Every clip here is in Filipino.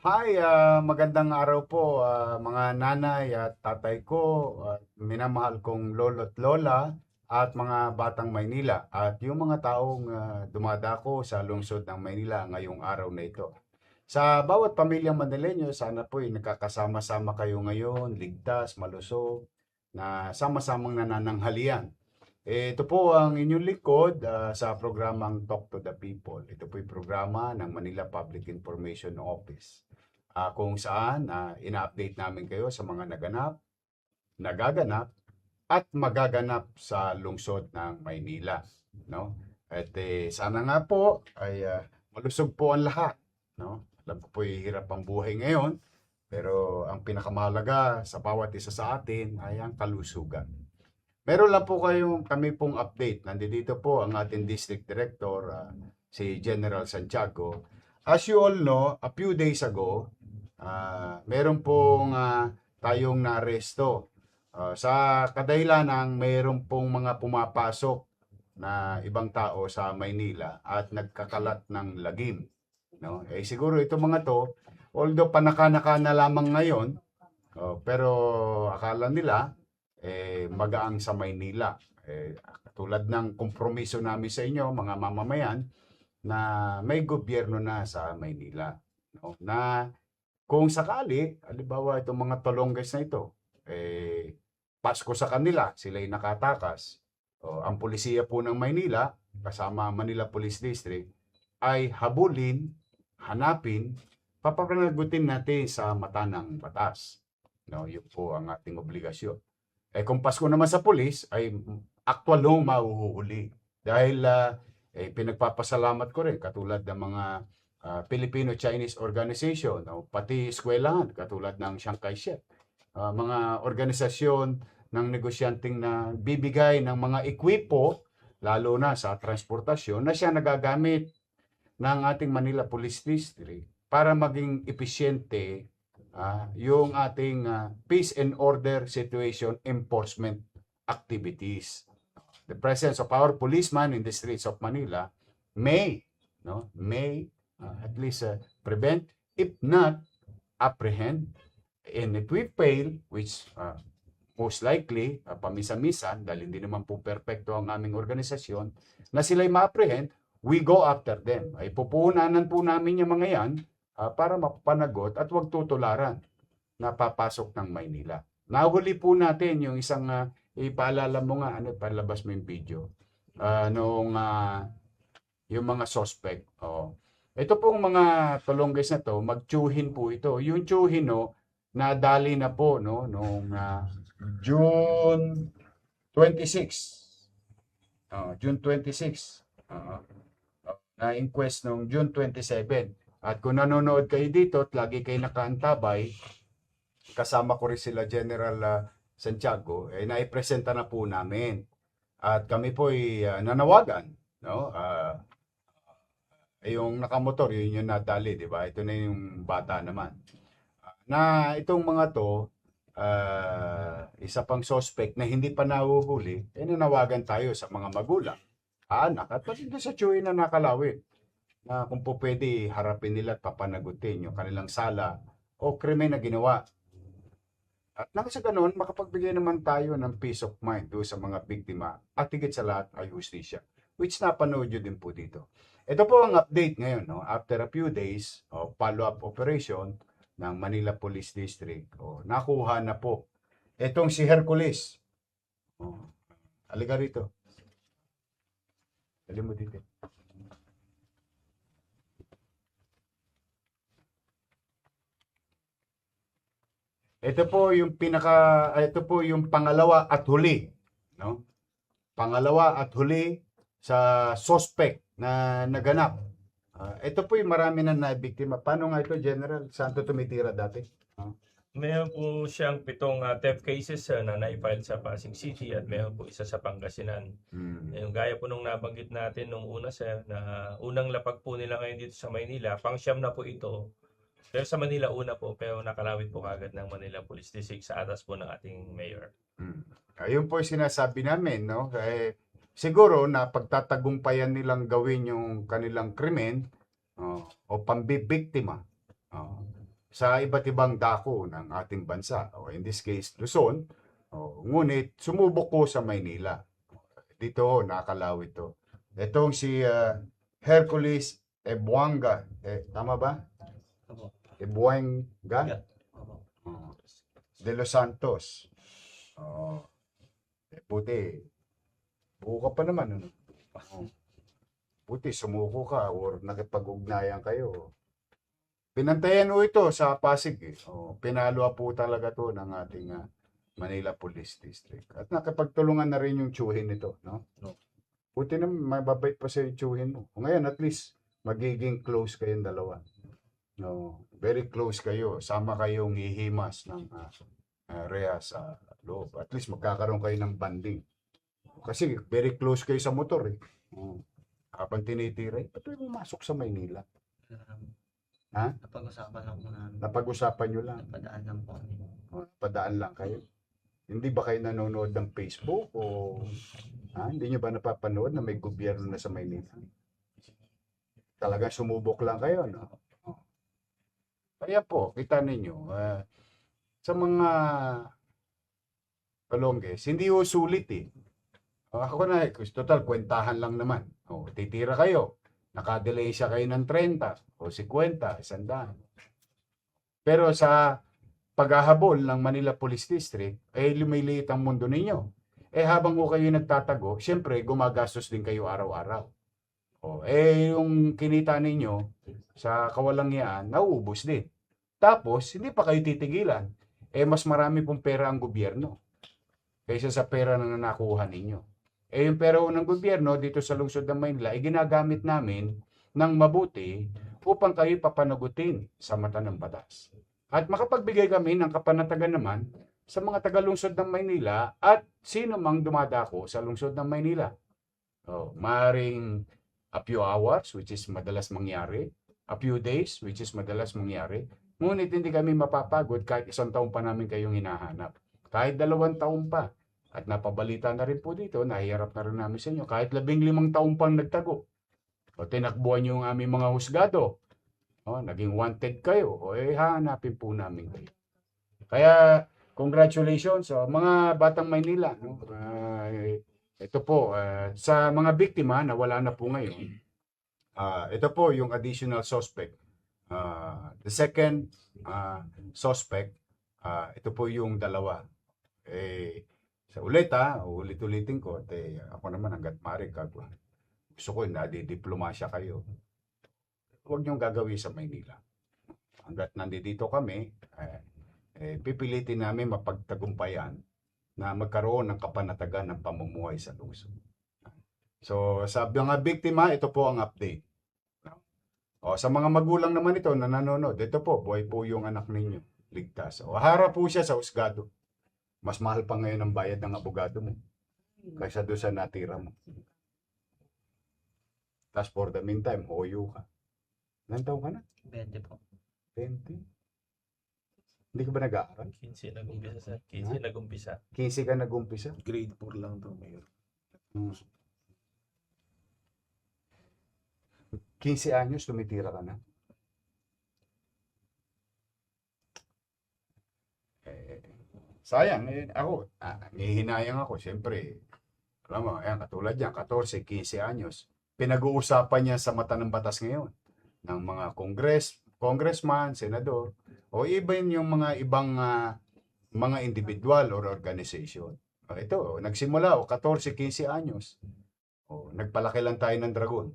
Hi, magandang araw po, mga nanay at tatay ko, at minamahal kong lolo't lola at mga batang Maynila at yung mga taong dumadako sa lungsod ng Maynila ngayong araw na ito. Sa bawat pamilyang Manileño, sana po'y nagkakasama-sama kayo ngayon, ligtas, malusog, na sama-samang nanananghalian. Ito po ang inyong lingkod sa programang Talk to the People. Ito po'y programa ng Manila Public Information Office, kung saan ina-update namin kayo sa mga naganap, nagaganap, at magaganap sa lungsod ng Maynila. No? At sana nga po ay malusog po ang lahat. No? Alam ko po hirap ang buhay ngayon, pero ang pinakamahalaga sa bawat isa sa atin ay ang kalusugan. Meron lang po kami pong update. Nandito po ang ating District Director, si General Santiago. As you all know, a few days ago, meron pong tayong naresto. Sa kadahilan ng meron pong mga pumapasok na ibang tao sa Maynila at nagkakalat ng lagim. No? Siguro itong mga to, although panaka-naka na lamang ngayon, pero akala nila magaang sa Maynila. Tulad ng kompromiso namin sa inyo, mga mamamayan, na may gobyerno na sa Maynila. No? Na kung sakali, halimbawa itong mga tolongges na ito, Pasko sa kanila, sila'y nakatakas. Ang pulisiya po ng Maynila, kasama Manila Police District, ay habulin, hanapin, papapanagutin natin sa mata ng batas. No, yun po ang ating obligasyon. Kung Pasko naman sa pulis, ay actual nung mahuhuli. Dahil pinagpapasalamat ko rin, katulad ng mga Filipino-Chinese Organization, o pati eskwelahan, katulad ng Chiang Kai-shek. Mga organisasyon ng negosyanteng na bibigay ng mga ekwipo, lalo na sa transportasyon, na siya nagagamit ng ating Manila Police District para maging episyente yung ating peace and order situation enforcement activities. The presence of our policemen in the streets of Manila may at least prevent, if not apprehend, and if we fail, which most likely, pamisa-misan, dahil hindi naman po perfecto ang aming organisasyon, na sila'y ma-apprehend, we go after them. Ay pupunanan po namin yung mga yan para mapanagot at wag tutularan na papasok ng Maynila. Nahuli po natin yung isang, ipaalala mo nga, palabas mo yung video, noong yung mga suspect. Ito pong mga tolongges na to, magtsuhin po ito. Yung tsuhin, no, nadali na po, no, noong June 26. June 26. Na-inquest noong June 27. At kung nanonood kayo dito at lagi kayo nakaantabay, kasama ko rin sila General Santiago, naipresenta na po namin. At kami po ay nanawagan, no? Yung nakamotor, yun yung nadali, di ba? Ito na yung bata naman. Na itong mga to, isa pang suspect na hindi pa nahuhuli, nanawagan tayo sa mga magulang, anak, at pati doon sa tsuhin na nakalawin, na kung po pwede harapin nila at papanagutin yung kanilang sala o krimen na ginawa. At nang sa ganun, makapagbigay naman tayo ng peace of mind doon sa mga biktima at higit sa lahat ay hustisya, which napanood nyo din po dito. Ito po ang update ngayon, no? After a few days of follow-up operation ng Manila Police District, nakuha na po itong si Hercules. Halika rito. Dali mo dito. Ito po yung pangalawa at huli, no? Pangalawa at huli sa suspect na naganap. Ito po yung marami na nabiktima. Paano nga ito, General? Saan ito tumitira dati? Meron po siyang 7 theft cases na na-file sa Pasig City at meron po isa sa Pangasinan. Yung gaya po nung nabanggit natin nung una sir, na unang lapag po nila ngayon dito sa Maynila, pang-siyam na po ito. Pero sa Manila una po, pero nakalawit po kagad ng Manila Police District sa atas po ng ating mayor. Ayun po yung sinasabi namin, no? Siguro na pagtatagumpayan nilang gawin yung kanilang krimen o pambibiktima. sa iba't ibang dako ng ating bansa, o in this case, Luzon. Ngunit sumubok ko sa Maynila. Dito, nakalawit to. Itong si Hercules Ebuanga. Tama ba? Opo. Ebuanga? Yeah. Opo. De Los Santos. Buti. Buo ka pa naman. Ano? Buti, sumuko ka or nakipag-ugnayan kayo. Pinantayan mo ito sa Pasig. Pinalo po talaga to ng ating Manila Police District. At nakipagtulungan na rin yung tsuhin nito. No? Buti na mababait pa sa yung tsuhin mo. Ngayon, at least, magiging close kayong dalawa. No, very close kayo. Sama kayong hihimas ng rehas sa loob. At least magkakaroon kayo ng banding. Kasi very close kayo sa motor eh. Habang tinitira, ba't tayo pumasok sa Maynila? Ha? Napag-usapan lang po namin. Napag-usapan nyo lang. Napadaan lang po kami. Padaan lang kayo. Hindi ba kayo nanonood ng Facebook o hindi nyo ba napapanood na may gobyerno na sa Maynila? Talagang sumubok lang kayo, no? Kaya po, kita ninyo, sa mga Kalongges, hindi ho sulit eh. Ako na, total, kwentahan lang naman. Titira kayo, nakadelay siya kayo ng 30 o 50, 100. Pero sa paghahabol ng Manila Police District, lumiliit ang mundo ninyo. Habang ko kayo nagtatago, siyempre, gumagastos din kayo araw-araw. Yung kinita ninyo sa kawalangyaan, nauubos din. Tapos, hindi pa kayo titigilan. Mas marami pong pera ang gobyerno kaysa sa pera na nakuha ninyo. Yung pera ng gobyerno dito sa lungsod ng Maynila, ginagamit namin ng mabuti upang kayo papanagutin sa mata ng batas. At makapagbigay kami ng kapanatagan naman sa mga taga-lungsod ng Maynila at sino mang dumadako sa lungsod ng Maynila. Maring a few hours, which is madalas mangyari, a few days, which is madalas mangyari, ngunit hindi kami mapapagod kahit 1 taon pa namin kayong hinahanap. Kahit 2 taon pa. At napabalita na rin po dito, nahihirap na rin namin sa inyo, kahit 15 taon pang nagtago. Tinakbuhan nyo ang aming mga husgado. Naging wanted kayo. Hahanapin po namin kayo. Kaya, congratulations sa mga Batang Maynila. No? Ito po, sa mga biktima na wala na po ngayon, ito po yung additional suspect. The second suspect, ito po yung dalawa. Sa ulit-ulitin ko, ako naman hanggat maaari gusto ko nadidiplomasya kayo. Huwag niyong gagawin sa Maynila. Hanggat nandito kami, pipilitin namin mapagtagumpayan na magkaroon ng kapanatagan ng pamumuhay sa lungsod. So, sa mga biktima, ito po ang update. Sa mga magulang naman ito na nanonood, ito po, buhay po yung anak ninyo. Ligtas. Harap po siya sa husgado. Mas mahal pa ngayon ang bayad ng abogado mo kaysa doon sa natira mo. Tapos for the meantime, hoyo ka. Ilan taon ka na? 20 po. 20? Hindi ka ba nag-aaral? 15 nag-umpisa, sir. 15 nag-umpisa. 15 ka nag-umpisa? Grade 4 lang to, Mayor. 15 anyos, tumitira ka na? Sayang, ako, hihinayang ako, siyempre, alam mo, katulad yan, 14, 15 anyos, pinag-uusapan niya sa mata ng batas ngayon, ng mga congressman, senador, o even yung mga ibang mga individual or organization. Ito, nagsimula, 14, 15 anyos, nagpalaki lang tayo ng dragon.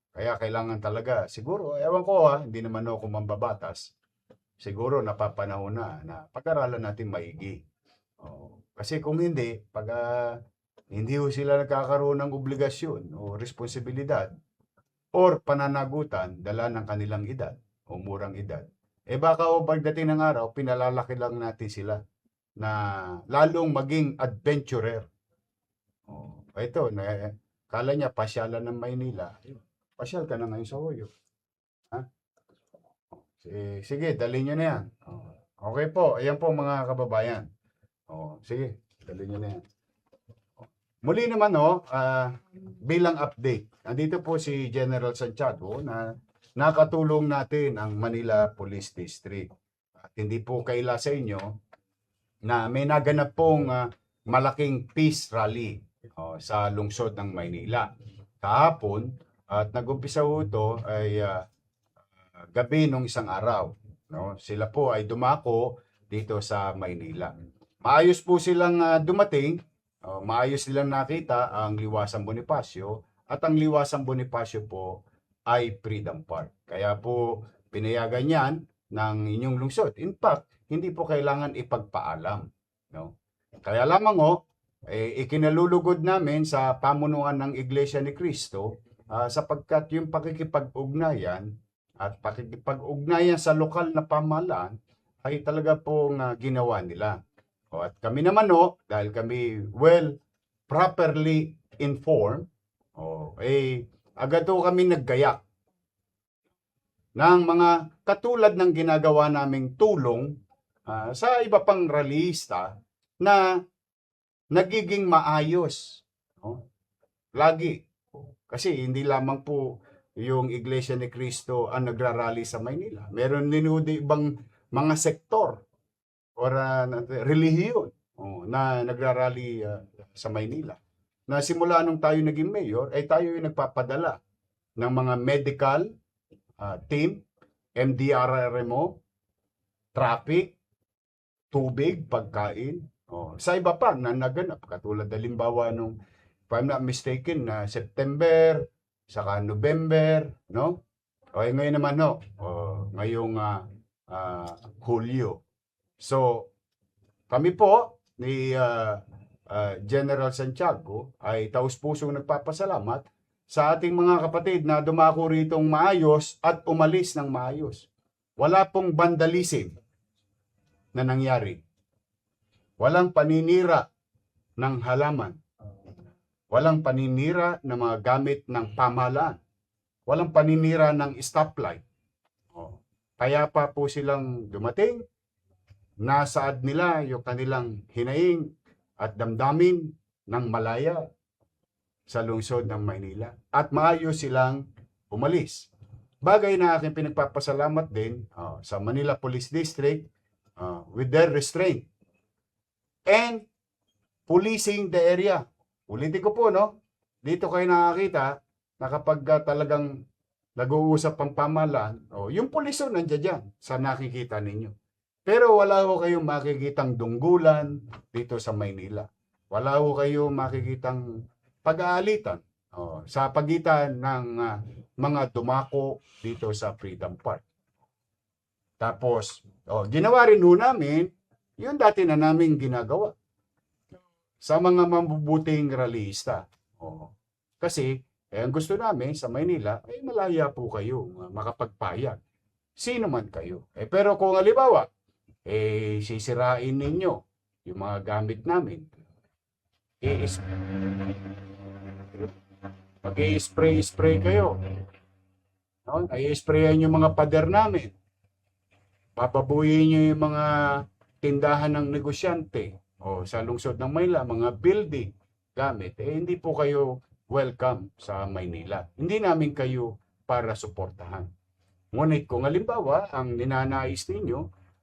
Kaya kailangan talaga, siguro, ewan ko hindi naman ako mambabatas, siguro napapanahon na pag-aralan natin maigi. Kasi kung hindi, pag hindi sila nagkakaroon ng obligasyon o responsibilidad or pananagutan dala ng kanilang edad o murang edad, baka pagdating ng araw, pinalalaki lang natin sila na lalong maging adventurer. Ito, kala niya pasyalan ng Maynila. Pasyal ka na ngayon sa Hoyo. Sige, dali nyo na yan. Okay po, ayan po mga kababayan. Sige, dali nyo na yan. Muli naman bilang update, nandito po si General Santiago na nakatulong natin ang Manila Police District. At hindi po kaila sa inyo na may naganap pong malaking peace rally sa lungsod ng Maynila kahapon, at nag-umpisa ho ito ay gabi nung isang araw. No? Sila po ay dumako dito sa Maynila. Maayos po silang dumating, maayos silang nakita ang Liwasang Bonifacio, at ang Liwasang Bonifacio po ay Freedom Park. Kaya po pinayagan yan ng inyong lungsod. In fact, hindi po kailangan ipagpaalam. No? Kaya lamang ikinalulugod namin sa pamunuan ng Iglesia ni Cristo sapagkat yung pakikipag-ugnayan at pakikipag-ugnayan sa lokal na pamahalaan ay talaga pong ginawa nila. At kami naman dahil kami properly informed, agad kami naggayak ng mga katulad ng ginagawa naming tulong sa iba pang rallyista na nagiging maayos. Lagi. Kasi hindi lamang po yung Iglesia ni Cristo ang nagrarally sa Maynila. Meron din ibang mga sektor or relihiyon na nagrarally sa Maynila. Na simula nung tayo naging mayor, ay tayo yung nagpapadala ng mga medical team, MDRRMO, traffic, tubig, pagkain, sa iba pa na naganap. Katulad halimbawa nung, if I'm not mistaken, na September, saka November, no? Ngayon naman, ngayong Hulyo. So, kami po ni General Santiago ay taus-pusong nagpapasalamat sa ating mga kapatid na dumako ritong maayos at umalis ng maayos. Wala pong vandalism na nangyari. Walang paninira ng halaman. Walang paninira ng mga gamit ng pamahalaan. Walang paninira ng stoplight. Kaya pa po silang dumating, nasaad nila yung kanilang hinaing at damdamin ng malaya sa lungsod ng Maynila. At maayos silang umalis. Bagay na aking pinagpapasalamat din sa Manila Police District with their restraint and policing the area. Ulitin ko po, dito kayo nakakita na kapag talagang nag-uusap ang pamahalaan, yung puliso nandiyan dyan sa nakikita ninyo. Pero wala ho kayong makikitang dunggulan dito sa Maynila. Wala ho kayong makikitang pag-aalitan sa pagitan ng mga dumako dito sa Freedom Park. Tapos, ginawa rin ho namin yung dati na naming ginagawa sa mga mabubuting rallyista. Kasi, ang gusto namin sa Maynila, ay malaya po kayo makapagpayag. Sino man kayo. Pero kung halimbawa, sisirain ninyo yung mga gamit namin, mag-i-spray kayo. I-sprayan yung mga pader namin. Papabuyin nyo yung mga tindahan ng negosyante sa lungsod ng Maynila, mga building gamit. Hindi po kayo welcome sa Maynila. Hindi namin kayo para suportahan. Ngunit kung halimbawa, ang ninanais ninyo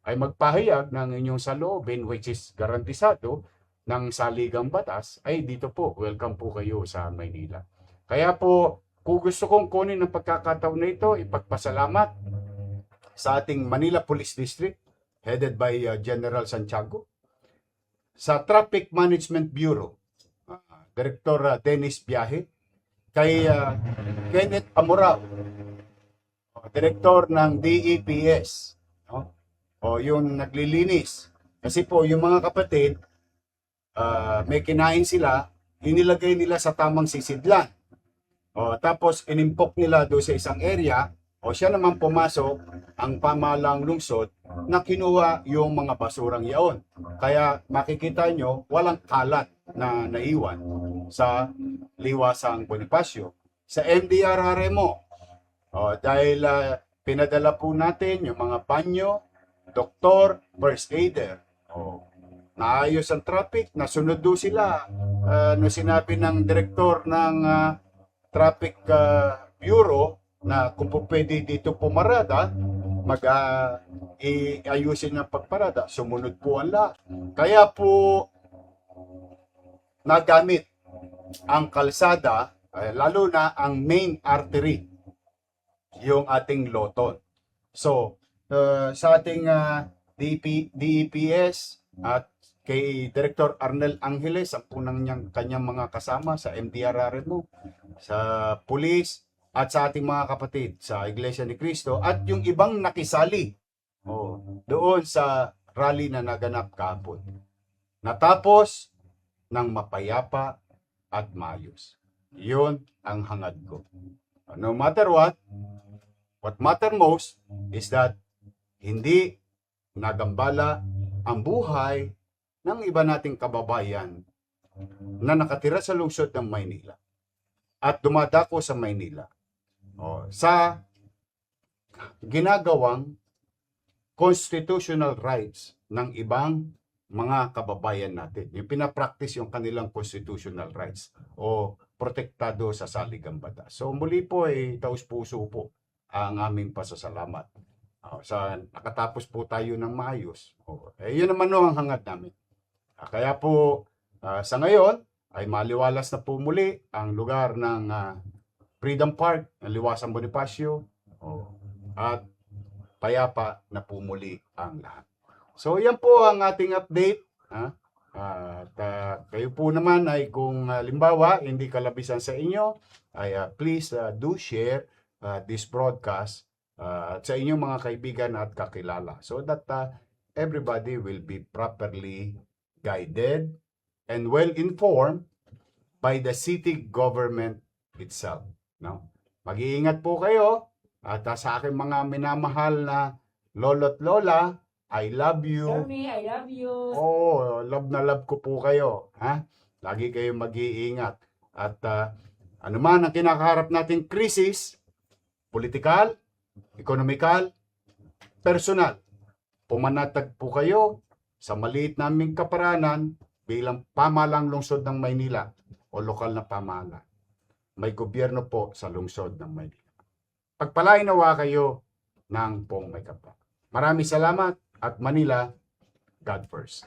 ay magpahayag ng inyong saloobin, which is garantisado ng saligang batas, ay dito po, welcome po kayo sa Maynila. Kaya po, kung gusto kong kunin ang pagkakataon na ito, ipagpasalamat sa ating Manila Police District, headed by General Santiago, sa Traffic Management Bureau, Director Dennis Biahe, kay Kenneth Amorao, Director ng DEPS, yung naglilinis. Kasi po, yung mga kapatid, may kinain sila, inilagay nila sa tamang sisidlan. Tapos, inimpok nila doon sa isang area, siya naman pumasok ang pamahalang lungsod na kinuha yung mga basurang yaon. Kaya makikita nyo, walang kalat na naiwan sa Liwasang Bonifacio. Sa MDRRMO, dahil pinadala po natin yung mga banyo, doktor, first aider. Naayos ang traffic, nasunod do sila. Sinabi ng direktor ng Traffic Bureau na kung po pwede dito pumarada, iayusin ng pagparada, sumunod po ang lahat. Kaya po nagamit ang kalsada, lalo na ang main artery, yung ating Loton. So, sa ating DEPS at kay Director Arnel Angeles, ang punang kanyang mga kasama sa MDRRMO, sa pulis, at sa ating mga kapatid sa Iglesia ni Cristo, at yung ibang nakisali doon sa rally na naganap kahapon. Natapos ng mapayapa at maayos. Yun ang hangad ko. No matter what matter most is that hindi nagambala ang buhay ng iba nating kababayan na nakatira sa lungsod ng Maynila at dumadako sa Maynila sa ginagawang constitutional rights ng ibang mga kababayan natin. Yung pinapractice yung kanilang constitutional rights o protektado sa saligang batas. So muli po taus-puso po ang aming pasasalamat. Sa nakatapos po tayo ng maayos. Yun naman ang hangad namin. Kaya po sa ngayon ay maliwalas na po muli ang lugar ng Freedom Park, ang Liwasang Bonifacio, at payapa na po muli ang lahat. So yan po ang ating update. At kayo po naman ay kung limbawa hindi kalabisan sa inyo, ay please do share this broadcast sa inyong mga kaibigan at kakilala, so that everybody will be properly guided and well informed by the city government itself. No? Mag-iingat po kayo at sa aking mga minamahal na lolo't lola, I love you. Jeremy, I love you. Love na love ko po kayo. Lagi kayo mag-iingat. At ano man ang kinakaharap nating krisis, politikal, ekonomikal, personal, pumanatag po kayo sa maliit naming kaparanan bilang pamahalang lungsod ng Maynila o lokal na pamahalaan. May gobyerno po sa lungsod ng Maynila. Pagpalain nawa kayo ng pong may kapal. Maraming salamat at Manila, God first.